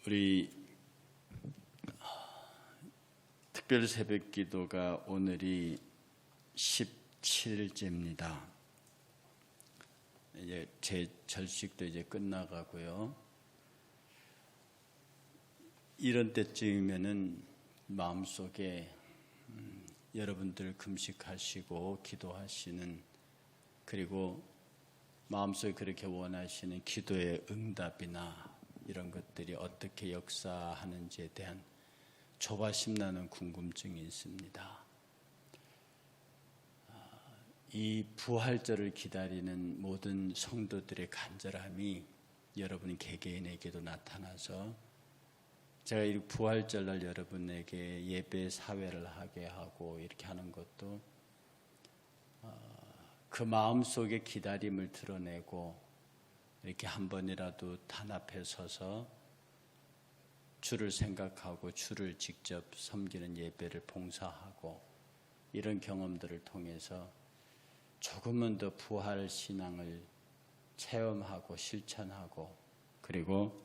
우리 특별 새벽 기도가 오늘이 17일째입니다. 이제 제 절식도 이제 끝나가고요. 이런 때쯤이면은 마음속에 여러분들 금식하시고 기도하시는, 그리고 마음속에 그렇게 원하시는 기도의 응답이나 이런 것들이 어떻게 역사하는지에 대한 조바심 나는 궁금증이 있습니다. 이 부활절을 기다리는 모든 성도들의 간절함이 여러분 개개인에게도 나타나서 제가 이 부활절날 여러분에게 예배 사회를 하게 하고 이렇게 하는 것도 그 마음속의 기다림을 드러내고 이렇게 한 번이라도 단합해 서서 주를 생각하고 주를 직접 섬기는 예배를 봉사하고 이런 경험들을 통해서 조금은 더 부활 신앙을 체험하고 실천하고, 그리고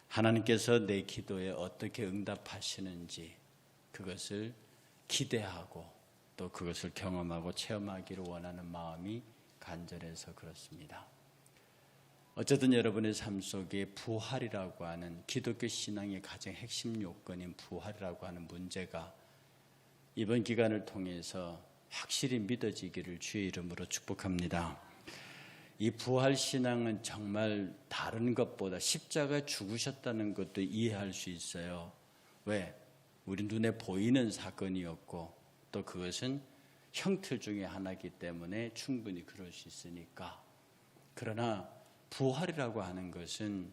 하나님께서 내 기도에 어떻게 응답하시는지 그것을 기대하고 또 그것을 경험하고 체험하기를 원하는 마음이 간절해서 그렇습니다. 어쨌든 여러분의 삶 속에 부활이라고 하는, 기독교 신앙의 가장 핵심 요건인 부활이라고 하는 문제가 이번 기간을 통해서 확실히 믿어지기를 주의 이름으로 축복합니다. 이 부활 신앙은 정말 다른 것보다 십자가에 죽으셨다는 것도 이해할 수 있어요. 왜? 우리 눈에 보이는 사건이었고 또 그것은 형틀 중에 하나이기 때문에 충분히 그럴 수 있으니까. 그러나 부활이라고 하는 것은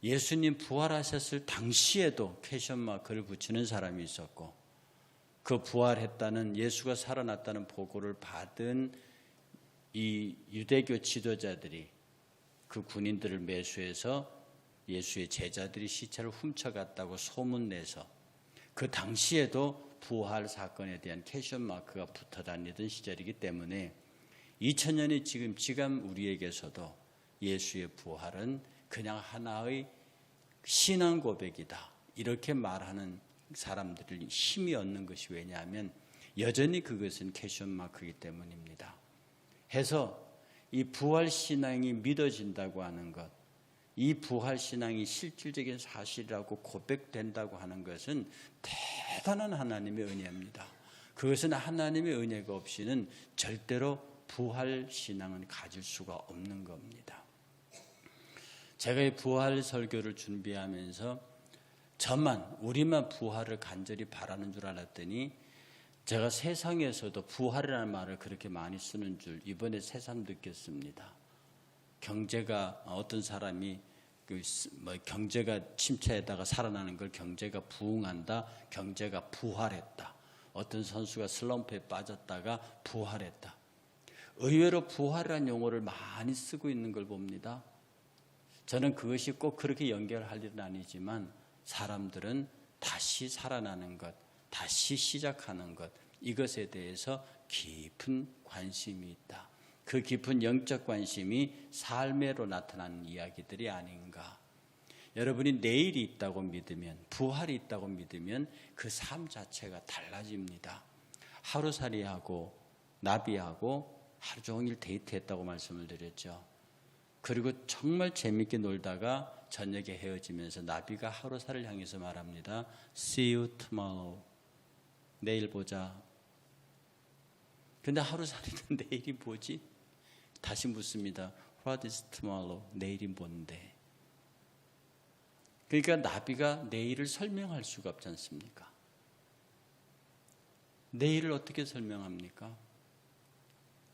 예수님 부활하셨을 당시에도 퀘션 마크를 붙이는 사람이 있었고, 그 부활했다는, 예수가 살아났다는 보고를 받은 이 유대교 지도자들이 그 군인들을 매수해서 예수의 제자들이 시체를 훔쳐갔다고 소문내서 그 당시에도 부활 사건에 대한 퀘션 마크가 붙어 다니던 시절이기 때문에 2000년이 지금 우리에게서도 예수의 부활은 그냥 하나의 신앙 고백이다, 이렇게 말하는 사람들이 힘이 얻는 것이 왜냐하면 여전히 그것은 퀘션 마크이기 때문입니다. 해서 이 부활 신앙이 믿어진다고 하는 것, 이 부활 신앙이 실질적인 사실이라고 고백된다고 하는 것은 대단한 하나님의 은혜입니다. 그것은 하나님의 은혜가 없이는 절대로 부활 신앙은 가질 수가 없는 겁니다. 제가 이 부활 설교를 준비하면서 우리만 부활을 간절히 바라는 줄 알았더니, 제가 세상에서도 부활이라는 말을 그렇게 많이 쓰는 줄 이번에 새삼 느꼈습니다. 경제가, 어떤 사람이 경제가 침체에다가 살아나는 걸 경제가 부흥한다, 경제가 부활했다. 어떤 선수가 슬럼프에 빠졌다가 부활했다. 의외로 부활이라는 용어를 많이 쓰고 있는 걸 봅니다. 저는 그것이 꼭 그렇게 연결할 일은 아니지만 사람들은 다시 살아나는 것, 다시 시작하는 것, 이것에 대해서 깊은 관심이 있다. 그 깊은 영적 관심이 삶으로 나타나는 이야기들이 아닌가. 여러분이 내일이 있다고 믿으면, 부활이 있다고 믿으면 그 삶 자체가 달라집니다. 하루살이하고 나비하고 하루 종일 데이트했다고 말씀을 드렸죠. 그리고 정말 재밌게 놀다가 저녁에 헤어지면서 나비가 하루살을 향해서 말합니다. See you tomorrow. 내일 보자. 근데 하루살이는 내일이 뭐지? 다시 묻습니다. What is tomorrow? 내일이 뭔데? 그러니까 나비가 내일을 설명할 수가 없지 않습니까? 내일을 어떻게 설명합니까?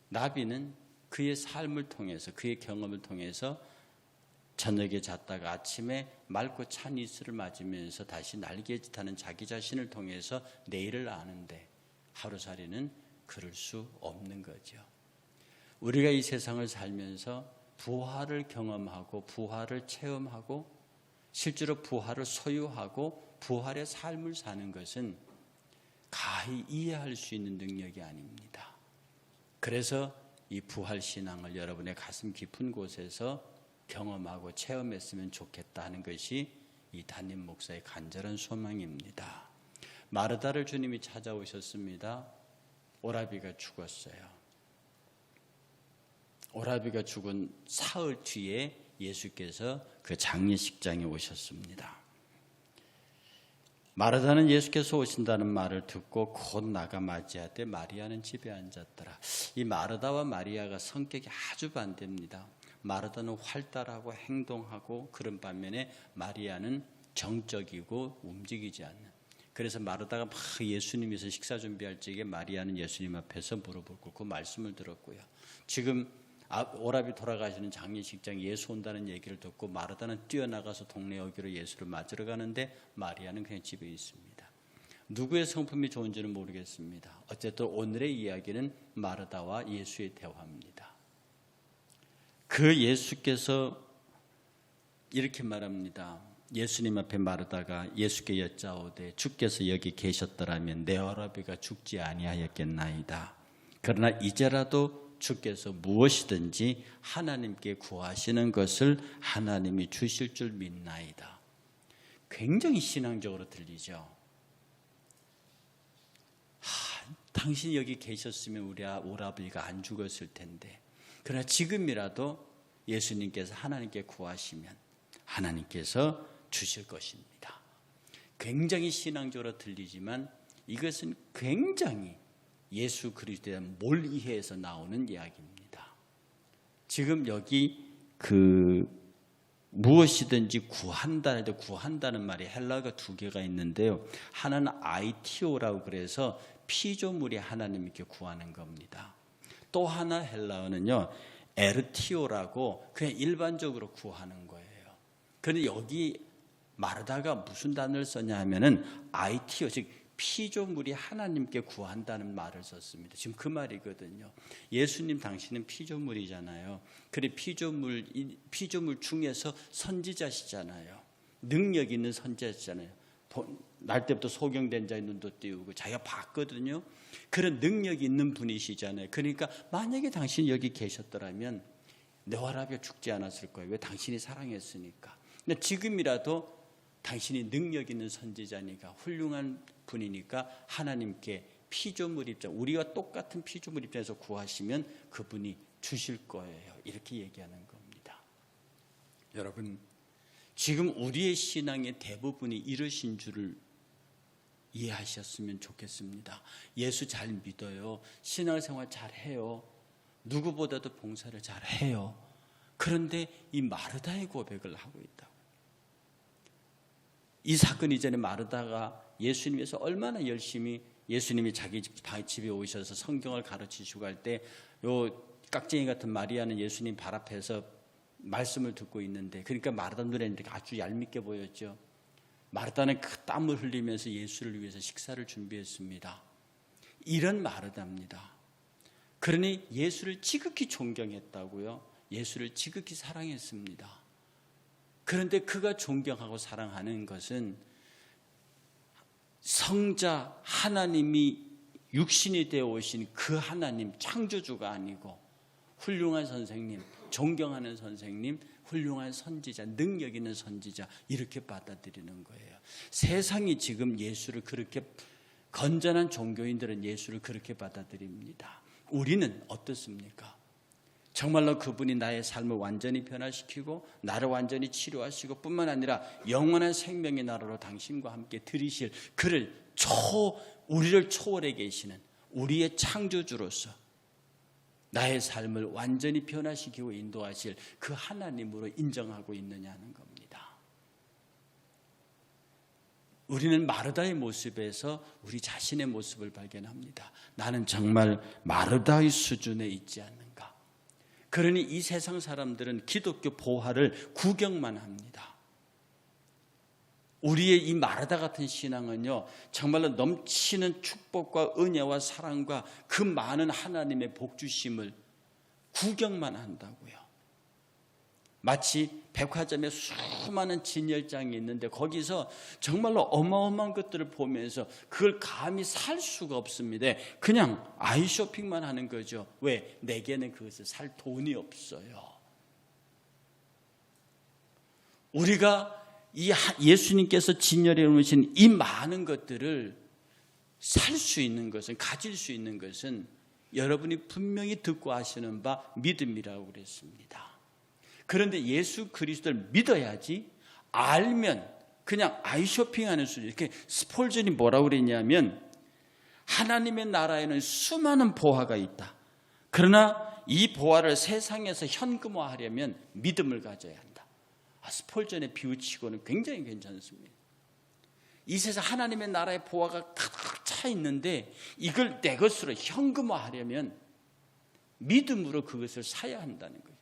나비는 그의 삶을 통해서, 그의 경험을 통해서 저녁에 잤다가 아침에 맑고 찬 이슬을 맞으면서 다시 날개짓하는 자기 자신을 통해서 내일을 아는데, 하루살이는 그럴 수 없는 거죠. 우리가 이 세상을 살면서 부활을 경험하고 부활을 체험하고 실제로 부활을 소유하고 부활의 삶을 사는 것은 가히 이해할 수 있는 능력이 아닙니다. 그래서 이 부활 신앙을 여러분의 가슴 깊은 곳에서 경험하고 체험했으면 좋겠다 하는 것이 이 담임 목사의 간절한 소망입니다. 마르다를 주님이 찾아오셨습니다. 오라비가 죽었어요. 오라비가 죽은 사흘 뒤에 예수께서 그 장례식장에 오셨습니다. 마르다는 예수께서 오신다는 말을 듣고 곧 나가 맞이하되 마리아는 집에 앉았더라. 이 마르다와 마리아가 성격이 아주 반대입니다. 마르다는 활달하고 행동하고 그런 반면에 마리아는 정적이고 움직이지 않는. 그래서 마르다가 막 예수님께서 식사 준비할 적에 마리아는 예수님 앞에서 무릎을 꿇고 말씀을 들었고요. 지금 오라비 돌아가시는 장례식장 예수 온다는 얘기를 듣고 마르다는 뛰어나가서 동네 어귀로 예수를 맞으러 가는데 마리아는 그냥 집에 있습니다. 누구의 성품이 좋은지는 모르겠습니다. 어쨌든 오늘의 이야기는 마르다와 예수의 대화입니다. 그 예수께서 이렇게 말합니다. 예수님 앞에 마르다가 예수께 여짜오되 주께서 여기 계셨더라면 내 오라비가 죽지 아니하였겠나이다. 그러나 이제라도 주께서 무엇이든지 하나님께 구하시는 것을 하나님이 주실 줄 믿나이다. 굉장히 신앙적으로 들리죠. 당신이 여기 계셨으면 우리 오라비가 안 죽었을 텐데. 그러나 지금이라도 예수님께서 하나님께 구하시면 하나님께서 주실 것입니다. 굉장히 신앙적으로 들리지만 이것은 굉장히 예수 그리스도에 대한 몰이해에서 나오는 이야기입니다. 지금 여기 무엇이든지 구한다는 말이 헬라어가 두 개가 있는데요. 하나는 아이티오라고 그래서 피조물이 하나님께 구하는 겁니다. 또 하나 헬라어는요. 에르티오라고 그냥 일반적으로 구하는 거예요. 그런데 여기 마르다가 무슨 단어를 썼냐 하면은 아이티오, 즉 피조물이 하나님께 구한다는 말을 썼습니다. 지금 그 말이거든요. 예수님 당신은 피조물이잖아요. 그래 피조물 중에서 선지자시잖아요. 능력 있는 선지자시잖아요. 날 때부터 소경된 자의 눈도 띄우고 자기가 봤거든요. 그런 능력 있는 분이시잖아요. 그러니까 만약에 당신이 여기 계셨더라면 내 오라비가 죽지 않았을 거예요. 왜? 당신이 사랑했으니까. 근데 지금이라도 당신이 능력 있는 선지자니까 훌륭한 분이니까 하나님께 피조물 입장, 우리와 똑같은 피조물 입장에서 구하시면 그분이 주실 거예요. 이렇게 얘기하는 겁니다. 여러분, 지금 우리의 신앙의 대부분이 이러신 줄을 이해하셨으면 좋겠습니다. 예수 잘 믿어요. 신앙생활 잘 해요. 누구보다도 봉사를 잘 해요. 그런데 이 마르다의 고백을 하고 있다고. 이 사건 이전에 마르다가 예수님께서 얼마나 열심히 예수님이 자기 집에 오셔서 성경을 가르치시고 할 때 요 깍쟁이 같은 마리아는 예수님 발 앞에서 말씀을 듣고 있는데, 그러니까 마르다 눈에는 아주 얄밉게 보였죠. 마르다는 그 땀을 흘리면서 예수를 위해서 식사를 준비했습니다. 이런 마르다입니다. 그러니 예수를 지극히 존경했다고요. 예수를 지극히 사랑했습니다. 그런데 그가 존경하고 사랑하는 것은 성자 하나님이 육신이 되어 오신 그 하나님 창조주가 아니고 훌륭한 선생님, 존경하는 선생님, 훌륭한 선지자, 능력 있는 선지자 이렇게 받아들이는 거예요. 세상이 지금 예수를 그렇게, 건전한 종교인들은 예수를 그렇게 받아들입니다. 우리는 어떻습니까? 정말로 그분이 나의 삶을 완전히 변화시키고 나를 완전히 치료하시고 뿐만 아니라 영원한 생명의 나라로 당신과 함께 들이실 그를 우리를 초월해 계시는 우리의 창조주로서 나의 삶을 완전히 변화시키고 인도하실 그 하나님으로 인정하고 있느냐는 겁니다. 우리는 마르다의 모습에서 우리 자신의 모습을 발견합니다. 나는 정말 마르다의 수준에 있지 않는가. 그러니 이 세상 사람들은 기독교 보화를 구경만 합니다. 우리의 이 마르다 같은 신앙은요, 정말로 넘치는 축복과 은혜와 사랑과 그 많은 하나님의 복주심을 구경만 한다고요. 마치 백화점에 수많은 진열장이 있는데 거기서 정말로 어마어마한 것들을 보면서 그걸 감히 살 수가 없습니다. 그냥 아이 쇼핑만 하는 거죠. 왜? 내게는 그것을 살 돈이 없어요. 우리가 예수님께서 진열해 놓으신 이 많은 것들을 살 수 있는 것은, 가질 수 있는 것은 여러분이 분명히 듣고 아시는 바 믿음이라고 그랬습니다. 그런데 예수 그리스도를 믿어야지, 알면 그냥 아이쇼핑하는 수준. 이렇게 스폴전이 뭐라고 그랬냐면, 하나님의 나라에는 수많은 보화가 있다. 그러나 이 보화를 세상에서 현금화하려면 믿음을 가져야 한다. 스폴전의 비유치고는 굉장히 괜찮습니다. 이 세상 하나님의 나라의 보화가 가득 차 있는데 이걸 내 것으로 현금화하려면 믿음으로 그것을 사야 한다는 거예요.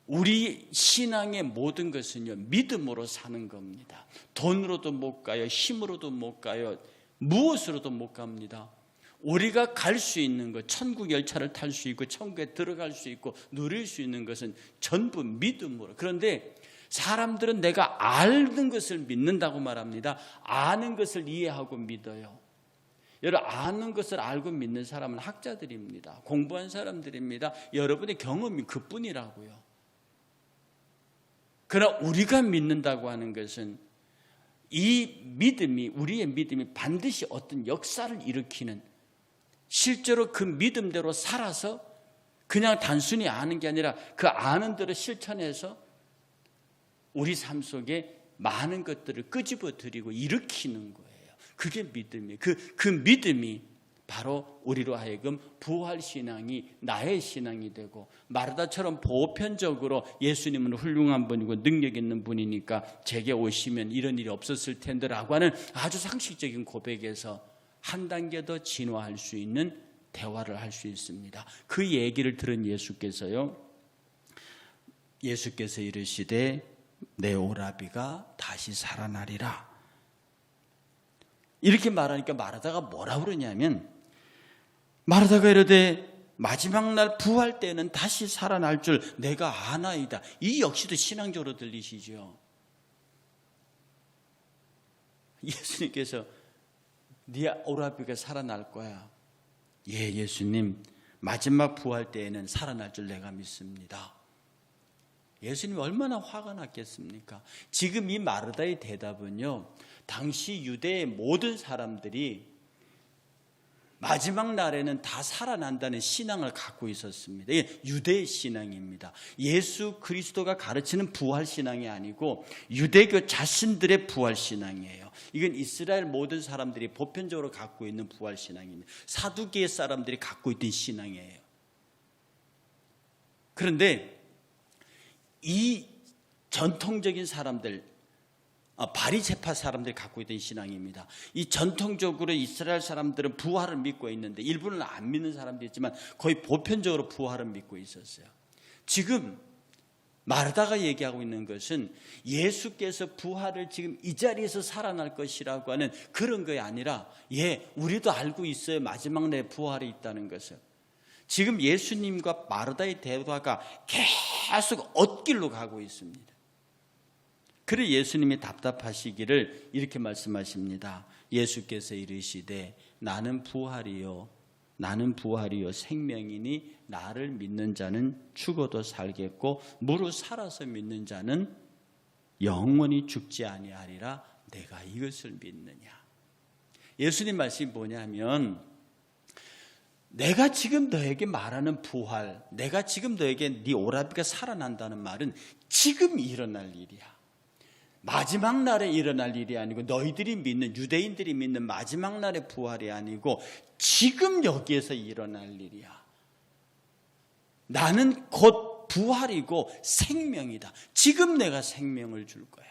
우리 신앙의 모든 것은요, 믿음으로 사는 겁니다. 돈으로도 못 가요, 힘으로도 못 가요, 무엇으로도 못 갑니다. 우리가 갈 수 있는 것, 천국 열차를 탈 수 있고 천국에 들어갈 수 있고 누릴 수 있는 것은 전부 믿음으로. 그런데 사람들은 내가 아는 것을 믿는다고 말합니다. 아는 것을 이해하고 믿어요. 여러분, 아는 것을 알고 믿는 사람은 학자들입니다. 공부한 사람들입니다. 여러분의 경험이 그뿐이라고요. 그러나 우리가 믿는다고 하는 것은 이 믿음이, 우리의 믿음이 반드시 어떤 역사를 일으키는, 실제로 그 믿음대로 살아서 그냥 단순히 아는 게 아니라 그 아는 대로 실천해서 우리 삶 속에 많은 것들을 끄집어 들이고 일으키는 거예요. 그게 믿음이에요. 그 믿음이 바로 우리로 하여금 부활신앙이 나의 신앙이 되고, 마르다처럼 보편적으로 예수님은 훌륭한 분이고 능력 있는 분이니까 제게 오시면 이런 일이 없었을 텐데 라고 하는 아주 상식적인 고백에서 한 단계 더 진화할 수 있는 대화를 할 수 있습니다. 그 얘기를 들은 예수께서 이르시되 내 오라비가 다시 살아나리라. 이렇게 말하니까 마르다가 뭐라 그러냐면, 마르다가 이르되 마지막 날 부활 때는 다시 살아날 줄 내가 아나이다. 이 역시도 신앙적으로 들리시죠? 예수님께서 네 오라비가 살아날 거야. 예, 예수님, 마지막 부활 때에는 살아날 줄 내가 믿습니다. 예수님이 얼마나 화가 났겠습니까? 지금 이 마르다의 대답은요, 당시 유대의 모든 사람들이 마지막 날에는 다 살아난다는 신앙을 갖고 있었습니다. 이게 유대의 신앙입니다. 예수 그리스도가 가르치는 부활 신앙이 아니고 유대교 자신들의 부활 신앙이에요. 이건 이스라엘 모든 사람들이 보편적으로 갖고 있는 부활 신앙입니다. 사두개의 사람들이 갖고 있던 신앙이에요. 그런데 이 전통적인 사람들, 바리새파 사람들이 갖고 있던 신앙입니다. 이 전통적으로 이스라엘 사람들은 부활을 믿고 있는데, 일부는 안 믿는 사람도 있지만 거의 보편적으로 부활을 믿고 있었어요. 지금 마르다가 얘기하고 있는 것은 예수께서 부활을 지금 이 자리에서 살아날 것이라고 하는 그런 것이 아니라, 예, 우리도 알고 있어요. 마지막 날에 부활이 있다는 것을. 지금 예수님과 마르다의 대화가 계속 엇길로 가고 있습니다. 그래 예수님이 답답하시기를 이렇게 말씀하십니다. 예수께서 이르시되 나는 부활이요 생명이니 나를 믿는 자는 죽어도 살겠고 무릇 살아서 믿는 자는 영원히 죽지 아니하리라. 내가 이것을 믿느냐. 예수님 말씀이 뭐냐면, 내가 지금 너에게 말하는 부활, 내가 지금 너에게 네 오라비가 살아난다는 말은 지금 일어날 일이야. 마지막 날에 일어날 일이 아니고, 너희들이 믿는, 유대인들이 믿는 마지막 날의 부활이 아니고 지금 여기에서 일어날 일이야. 나는 곧 부활이고 생명이다. 지금 내가 생명을 줄 거야.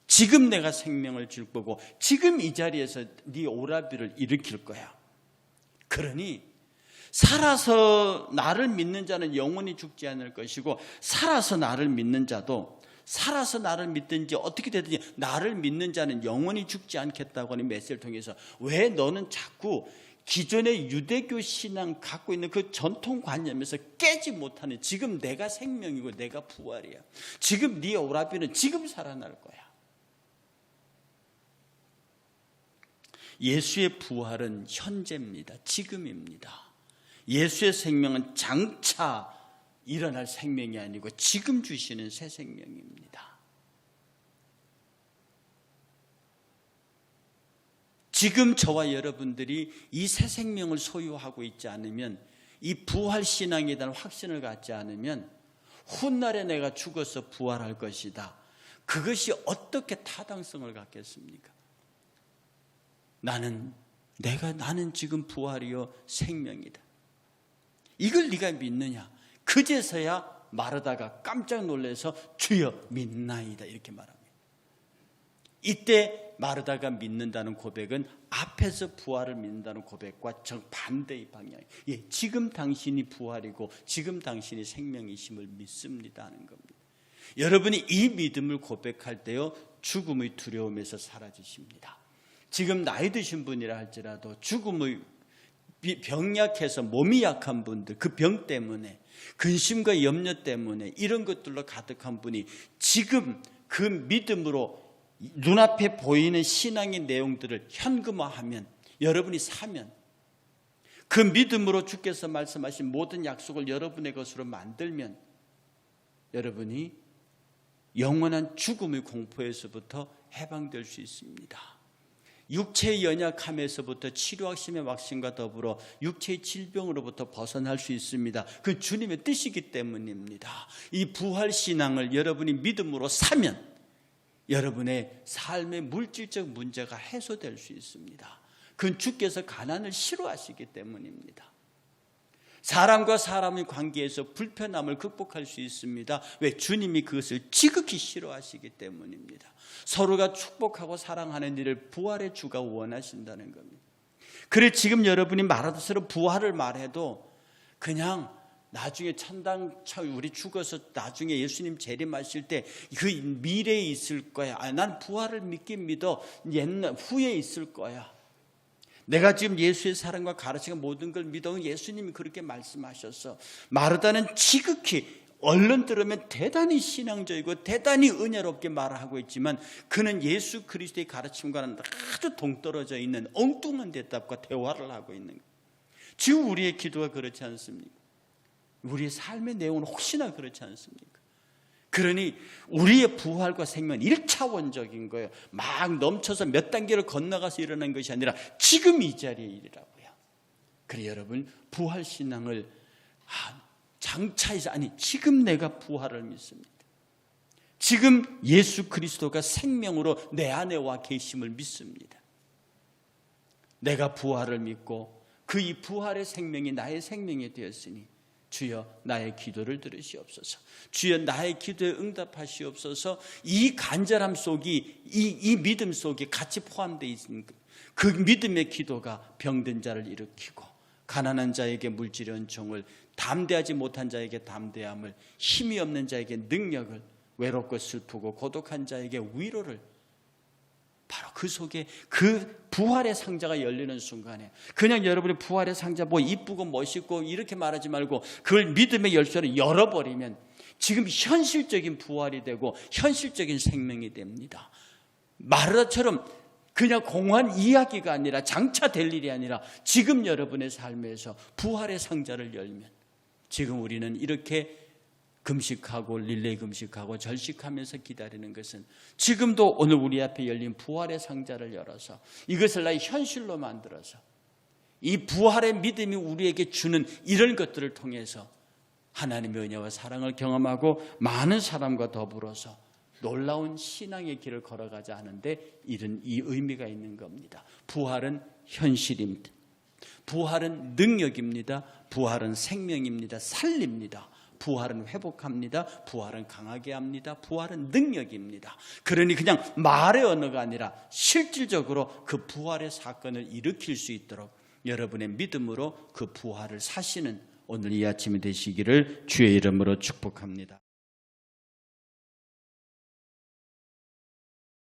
지금 내가 생명을 줄 거고 지금 이 자리에서 네 오라비를 일으킬 거야. 그러니 살아서 나를 믿는 자는 영원히 죽지 않을 것이고, 살아서 나를 믿는 자도, 살아서 나를 믿든지 어떻게 되든지 나를 믿는 자는 영원히 죽지 않겠다고 하는 메시지를 통해서, 왜 너는 자꾸 기존의 유대교 신앙 갖고 있는 그 전통관념에서 깨지 못하는, 지금 내가 생명이고 내가 부활이야. 지금 네 오라비는 지금 살아날 거야. 예수의 부활은 현재입니다. 지금입니다. 예수의 생명은 장차 일어날 생명이 아니고 지금 주시는 새 생명입니다. 지금 저와 여러분들이 이 새 생명을 소유하고 있지 않으면, 이 부활 신앙에 대한 확신을 갖지 않으면 훗날에 내가 죽어서 부활할 것이다, 그것이 어떻게 타당성을 갖겠습니까? 나는 지금 부활이요 생명이다, 이걸 네가 믿느냐? 그제서야 마르다가 깜짝 놀라서 주여 믿나이다 이렇게 말합니다. 이때 마르다가 믿는다는 고백은 앞에서 부활을 믿는다는 고백과 정반대의 방향이에요. 예, 지금 당신이 부활이고 지금 당신이 생명이심을 믿습니다 하는 겁니다. 여러분이 이 믿음을 고백할 때요, 죽음의 두려움에서 사라지십니다. 지금 나이 드신 분이라 할지라도 죽음의 병약해서 몸이 약한 분들, 그 병 때문에, 근심과 염려 때문에 이런 것들로 가득한 분이 지금 그 믿음으로 눈앞에 보이는 신앙의 내용들을 현금화하면, 여러분이 사면, 그 믿음으로 주께서 말씀하신 모든 약속을 여러분의 것으로 만들면 여러분이 영원한 죽음의 공포에서부터 해방될 수 있습니다. 육체의 연약함에서부터 치료하심의 확신과 더불어 육체의 질병으로부터 벗어날 수 있습니다. 그 주님의 뜻이기 때문입니다. 이 부활신앙을 여러분이 믿음으로 사면 여러분의 삶의 물질적 문제가 해소될 수 있습니다. 그건 주께서 가난을 싫어하시기 때문입니다. 사람과 사람의 관계에서 불편함을 극복할 수 있습니다. 왜? 주님이 그것을 지극히 싫어하시기 때문입니다. 서로가 축복하고 사랑하는 일을 부활의 주가 원하신다는 겁니다. 그래 지금 여러분이 말하듯이 부활을 말해도 그냥 나중에 우리 죽어서 나중에 예수님 재림하실 때 그 미래에 있을 거야. 난 부활을 믿긴 믿어. 후에 있을 거야. 내가 지금 예수의 사랑과 가르치는 모든 걸 믿어. 예수님이 그렇게 말씀하셔서 마르다는 지극히 얼른 들으면 대단히 신앙적이고 대단히 은혜롭게 말하고 있지만 그는 예수 그리스도의 가르침과는 아주 동떨어져 있는 엉뚱한 대답과 대화를 하고 있는 거예요. 지금 우리의 기도가 그렇지 않습니까? 우리의 삶의 내용은 혹시나 그렇지 않습니까? 그러니 우리의 부활과 생명은 1차원적인 거예요. 막 넘쳐서 몇 단계를 건너가서 일어난 것이 아니라 지금 이 자리에 일이라고요. 그래 여러분, 부활신앙을 장차에서, 지금 내가 부활을 믿습니다. 지금 예수 그리스도가 생명으로 내 안에 와 계심을 믿습니다. 내가 부활을 믿고 그 이 부활의 생명이 나의 생명이 되었으니 주여 나의 기도를 들으시옵소서. 주여 나의 기도에 응답하시옵소서. 이 간절함 속이 이 믿음 속에 같이 포함되어 있는 그 믿음의 기도가 병든 자를 일으키고 가난한 자에게 물질의 은총을, 담대하지 못한 자에게 담대함을, 힘이 없는 자에게 능력을, 외롭고 슬프고 고독한 자에게 위로를, 바로 그 속에 그 부활의 상자가 열리는 순간에 그냥 여러분이 부활의 상자 뭐 이쁘고 멋있고 이렇게 말하지 말고 그걸 믿음의 열쇠로 열어버리면 지금 현실적인 부활이 되고 현실적인 생명이 됩니다. 마르다처럼 그냥 공허한 이야기가 아니라, 장차 될 일이 아니라 지금 여러분의 삶에서 부활의 상자를 열면, 지금 우리는 이렇게 금식하고 릴레이 금식하고 절식하면서 기다리는 것은 지금도 오늘 우리 앞에 열린 부활의 상자를 열어서 이것을 나의 현실로 만들어서 이 부활의 믿음이 우리에게 주는 이런 것들을 통해서 하나님의 은혜와 사랑을 경험하고 많은 사람과 더불어서 놀라운 신앙의 길을 걸어가자 하는데 이런 이 의미가 있는 겁니다. 부활은 현실입니다. 부활은 능력입니다. 부활은 생명입니다. 살립니다. 부활은 회복합니다. 부활은 강하게 합니다. 부활은 능력입니다. 그러니 그냥 말의 언어가 아니라 실질적으로 그 부활의 사건을 일으킬 수 있도록 여러분의 믿음으로 그 부활을 사시는 오늘 이 아침이 되시기를 주의 이름으로 축복합니다.